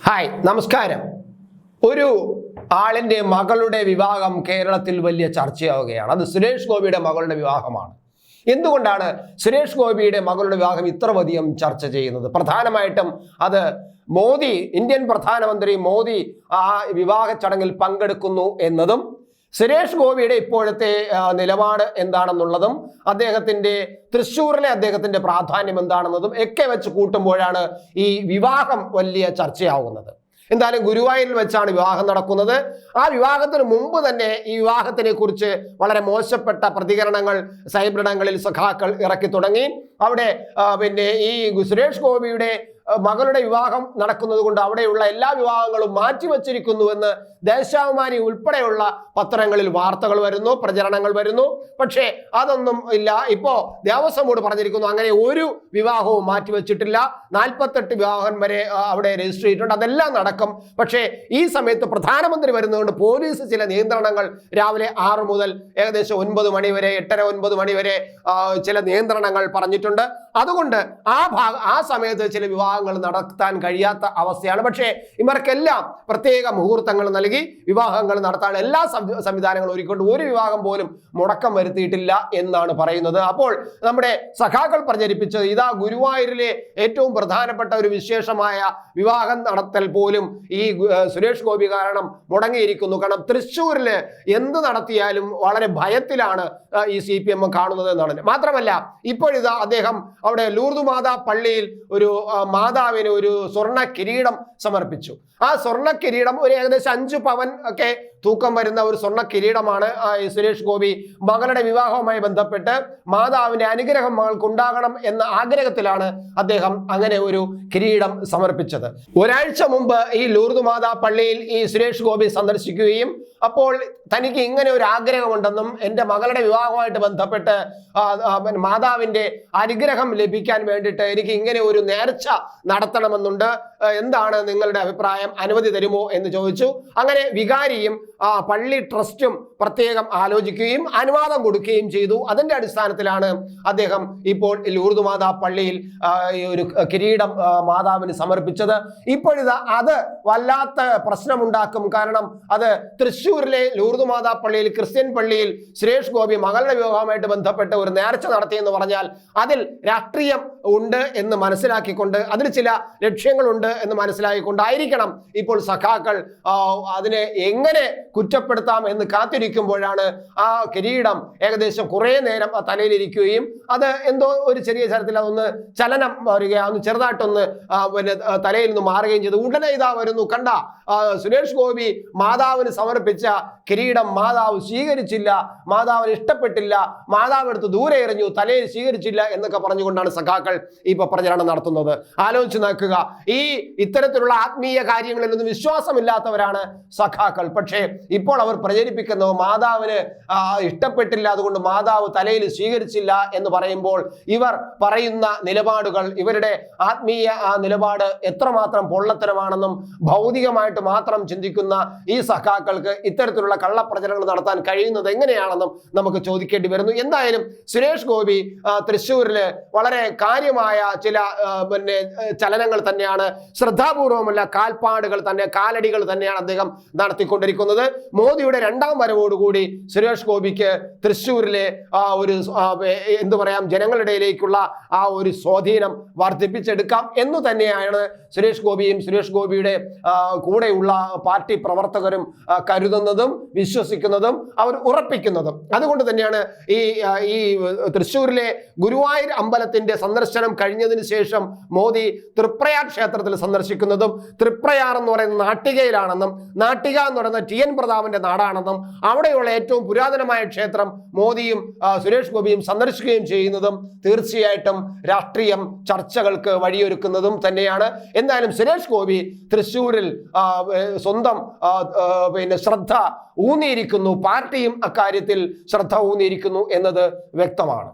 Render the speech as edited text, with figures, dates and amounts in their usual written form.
Hi, നമസ്കാരം. ഒരു ആളിൻ്റെ മകളുടെ വിവാഹം കേരളത്തിൽ വലിയ ചർച്ചയാവുകയാണ്. അത് സുരേഷ് ഗോപിയുടെ മകളുടെ വിവാഹമാണ്. എന്തുകൊണ്ടാണ് സുരേഷ് ഗോപിയുടെ മകളുടെ വിവാഹം ഇത്രയധികം ചർച്ച ചെയ്യുന്നത്? പ്രധാനമായിട്ടും അത് മോദി, ഇന്ത്യൻ പ്രധാനമന്ത്രി മോദി ആ വിവാഹ ചടങ്ങിൽ പങ്കെടുക്കുന്നു എന്നതും സുരേഷ് ഗോപിയുടെ ഇപ്പോഴത്തെ നിലപാട് എന്താണെന്നുള്ളതും തൃശ്ശൂരിലെ അദ്ദേഹത്തിന്റെ പ്രാധാന്യം എന്താണെന്നതും ഒക്കെ വെച്ച് കൂട്ടുമ്പോഴാണ് ഈ വിവാഹം വലിയ ചർച്ചയാവുന്നത്. എന്തായാലും ഗുരുവായൂരിൽ വെച്ചാണ് വിവാഹം നടക്കുന്നത്. ആ വിവാഹത്തിന് മുമ്പ് തന്നെ ഈ വിവാഹത്തിനെ കുറിച്ച് വളരെ മോശപ്പെട്ട പ്രതികരണങ്ങൾ സൈബറിടങ്ങളിൽ സഖാക്കൾ ഇറക്കി തുടങ്ങി. അവിടെ ഈ സുരേഷ് ഗോപിയുടെ മകളുടെ വിവാഹം നടക്കുന്നത് കൊണ്ട് അവിടെയുള്ള എല്ലാ വിവാഹങ്ങളും മാറ്റിവെച്ചിരിക്കുന്നുവെന്ന് ദേശാഭിമാനി ഉൾപ്പെടെയുള്ള പത്രങ്ങളിൽ വാർത്തകൾ വരുന്നു, പ്രചരണങ്ങൾ വരുന്നു. പക്ഷേ അതൊന്നും ഇല്ല. ഇപ്പോ ദേവസ്വം ബോർഡ് പറഞ്ഞിരിക്കുന്നു അങ്ങനെ ഒരു വിവാഹവും മാറ്റിവെച്ചിട്ടില്ല. 48 വിവാഹം വരെ അവിടെ രജിസ്റ്റർ ചെയ്തിട്ടുണ്ട്. അതെല്ലാം നടക്കും. പക്ഷേ ഈ സമയത്ത് പ്രധാനമന്ത്രി വരുന്നതുകൊണ്ട് പോലീസ് ചില നിയന്ത്രണങ്ങൾ രാവിലെ 6 മുതൽ ഏകദേശം 9 മണി വരെ, 8:30-9 മണി വരെ ചില നിയന്ത്രണങ്ങൾ പറഞ്ഞിട്ടുണ്ട്. അതുകൊണ്ട് ആ സമയത്ത് ചില വിവാഹങ്ങൾ നടത്താൻ കഴിയാത്ത അവസ്ഥയാണ്. പക്ഷേ ഇവർക്കെല്ലാം പ്രത്യേക മുഹൂർത്തങ്ങൾ നൽകി വിവാഹങ്ങൾ നടത്താൻ എല്ലാ സംവിധാനങ്ങളും ഒരുക്കൊണ്ട് ഒരു വിവാഹം പോലും മുടക്കം വരുത്തിയിട്ടില്ല എന്നാണ് പറയുന്നത്. അപ്പോൾ നമ്മുടെ സഖാക്കൾ പ്രചരിപ്പിച്ചത് ഇതാ ഗുരുവായൂരിലെ ഏറ്റവും പ്രധാനപ്പെട്ട ഒരു വിശേഷമായ വിവാഹം നടത്തൽ പോലും ഈ സുരേഷ് ഗോപി കാരണം മുടങ്ങിയിരിക്കുന്നു. കാരണം തൃശ്ശൂരിൽ എന്ത് നടത്തിയാലും വളരെ ഭയത്തിലാണ് ഈ CPM കാണുന്നത് എന്നാണ്. മാത്രമല്ല ഇപ്പോഴിതാ അദ്ദേഹം അവിടെ ലൂർദ് മാതാ പള്ളിയിൽ ഒരു മാതാവിന് ഒരു സ്വർണ്ണ കിരീടം സമർപ്പിച്ചു. ആ സ്വർണ്ണ കിരീടം ഒരു ഏകദേശം 5 പവൻ ഒക്കെ തൂക്കം വരുന്ന ഒരു സ്വർണ്ണ കിരീടമാണ് സുരേഷ് ഗോപി മകളുടെ വിവാഹവുമായി ബന്ധപ്പെട്ട് മാതാവിന്റെ അനുഗ്രഹം മകൾക്ക് ഉണ്ടാകണം എന്ന ആഗ്രഹത്തിലാണ് അദ്ദേഹം അങ്ങനെ ഒരു കിരീടം സമർപ്പിച്ചത്. ഒരാഴ്ച മുമ്പ് ഈ ലൂർദ് മാതാ പള്ളിയിൽ ഈ സുരേഷ് ഗോപി സന്ദർശിക്കുകയും അപ്പോൾ തനിക്ക് ഇങ്ങനെ ഒരു ആഗ്രഹമുണ്ടെന്നും എൻ്റെ മകളുടെ വിവാഹവുമായിട്ട് ബന്ധപ്പെട്ട് മാതാവിന്റെ അനുഗ്രഹം ലഭിക്കാൻ വേണ്ടിയിട്ട് എനിക്ക് ഇങ്ങനെ ഒരു നേർച്ച നടത്തണമെന്നുണ്ട്, എന്താണ് നിങ്ങളുടെ അഭിപ്രായം, അനുമതി തരുമോ എന്ന് ചോദിച്ചു. അങ്ങനെ വികാരിയും പള്ളി ട്രസ്റ്റും പ്രത്യേകം ആലോചിക്കുകയും അനുവാദം കൊടുക്കുകയും ചെയ്തു. അതിന്റെ അടിസ്ഥാനത്തിലാണ് അദ്ദേഹം ഇപ്പോൾ ലൂർദ് മാതാ പള്ളിയിൽ ഒരു കിരീടം മാതാവിന് സമർപ്പിച്ചത്. ഇപ്പോഴിത് അത് വല്ലാത്ത പ്രശ്നമുണ്ടാക്കും. കാരണം അത് തൃശ്ശൂരിലെ ലൂർദ് മാതാ പള്ളിയിൽ, ക്രിസ്ത്യൻ പള്ളിയിൽ സുരേഷ് ഗോപി മകളുടെ വിവാഹവുമായിട്ട് ബന്ധപ്പെട്ട് ഒരു നേർച്ച നടത്തിയെന്ന് പറഞ്ഞാൽ അതിൽ രാഷ്ട്രീയം ഉണ്ട് എന്ന് മനസ്സിലാക്കിക്കൊണ്ട്, അതിൽ ചില ലക്ഷ്യങ്ങളുണ്ട് എന്ന് മനസ്സിലാക്കിക്കൊണ്ടായിരിക്കണം ഇപ്പോൾ സഖാക്കൾ അതിനെ എങ്ങനെ കുറ്റപ്പെടുത്താം എന്ന് കാത്തിരിക്കുമ്പോഴാണ് ആ കിരീടം ഏകദേശം കുറെ നേരം ആ തലയിലിരിക്കുകയും അത് എന്തോ ഒരു ചെറിയ തരത്തിൽ അതൊന്ന് ചലനം വരികയാണ്, ചെറുതായിട്ടൊന്ന് തലയിൽ നിന്ന് മാറുകയും ചെയ്തു. ഉടനെ ഇതാ വരുന്നു, കണ്ട സുരേഷ് ഗോപി മാതാവിന് സമർപ്പിച്ച കിരീടം മാതാവ് സ്വീകരിച്ചില്ല, മാതാവിന് ഇഷ്ടപ്പെട്ടില്ല, മാതാവ് എടുത്ത് ദൂരെ എറിഞ്ഞു, തലയിൽ സ്വീകരിച്ചില്ല എന്നൊക്കെ പറഞ്ഞുകൊണ്ടാണ് സഖാക്കൾ ഇപ്പൊ പ്രചരണം നടത്തുന്നത്. ആലോചിച്ച് നോക്കുക, ഈ ഇത്തരത്തിലുള്ള ആത്മീയ കാര്യങ്ങളിലൊന്നും വിശ്വാസമില്ലാത്തവരാണ് സഖാക്കൾ. പക്ഷേ ഇപ്പോൾ അവർ പ്രചരിപ്പിക്കുന്നത് മാതാവിന് ഇഷ്ടപ്പെട്ടില്ല, അതുകൊണ്ട് മാതാവ് തലയിൽ സ്വീകരിച്ചില്ല എന്ന് പറയുമ്പോൾ ഇവർ പറയുന്ന നിലപാടുകൾ, ഇവരുടെ ആത്മീയ നിലപാട് എത്രമാത്രം പൊള്ളത്തരമാണെന്നും ഭൗതികമായിട്ട് മാത്രം ചിന്തിക്കുന്ന ഈ സഖാക്കൾക്ക് ഇത്തരത്തിലുള്ള കള്ളപ്രചരണങ്ങൾ നടത്താൻ കഴിയുന്നത് എങ്ങനെയാണെന്നും നമുക്ക് ചോദിക്കേണ്ടി വരുന്നു. എന്തായാലും സുരേഷ് ഗോപി തൃശ്ശൂരില് വളരെ കാര്യമായ ചില ചലനങ്ങൾ തന്നെയാണ്, ശ്രദ്ധാപൂർവമുള്ള കാൽപ്പാടുകൾ തന്നെ, കാലടികൾ തന്നെയാണ് അദ്ദേഹം നടത്തിക്കൊണ്ടിരിക്കുന്നത്. മോദിയുടെ 2ാം വരവോടുകൂടി സുരേഷ് ഗോപിക്ക് തൃശ്ശൂരിലെ ഒരു എന്തു പറയാം, ജനങ്ങളുടെ ഇടയിലേക്കുള്ള ആ ഒരു സ്വാധീനം വർദ്ധിപ്പിച്ചെടുക്കാം എന്ന് തന്നെയാണ് സുരേഷ് ഗോപിയും സുരേഷ് ഗോപിയുടെ കൂടെയുള്ള പാർട്ടി പ്രവർത്തകരും കരുതുന്നതും വിശ്വസിക്കുന്നതും അവർ ഉറപ്പിക്കുന്നതും. അതുകൊണ്ട് തന്നെയാണ് ഈ തൃശ്ശൂരിലെ ഗുരുവായൂർ അമ്പലത്തിന്റെ സന്ദർശനം കഴിഞ്ഞതിന് ശേഷം മോദി തൃപ്രയാർ ക്ഷേത്രത്തിൽ സന്ദർശിക്കുന്നതും, തൃപ്രയാർ എന്ന് പറയുന്ന നാട്ടികയിലാണെന്നും, നാട്ടിക എന്ന് പറയുന്ന TN പ്രതാപന്റെ നാടാണെന്നും, അവിടെയുള്ള ഏറ്റവും പുരാതനമായ ക്ഷേത്രം മോദിയും സുരേഷ് ഗോപിയും സന്ദർശിക്കുകയും ചെയ്യുന്നതും തീർച്ചയായിട്ടും രാഷ്ട്രീയം ചർച്ചകൾക്ക് വഴിയൊരുക്കുന്നതും തന്നെയാണ്. എന്തായാലും സുരേഷ് ഗോപി തൃശ്ശൂരിൽ സ്വന്തം ശ്രദ്ധ ഊന്നിയിരിക്കുന്നു, പാർട്ടിയും അക്കാര്യത്തിൽ ശ്രദ്ധ ഊന്നിയിരിക്കുന്നു എന്നത് വ്യക്തമാണ്.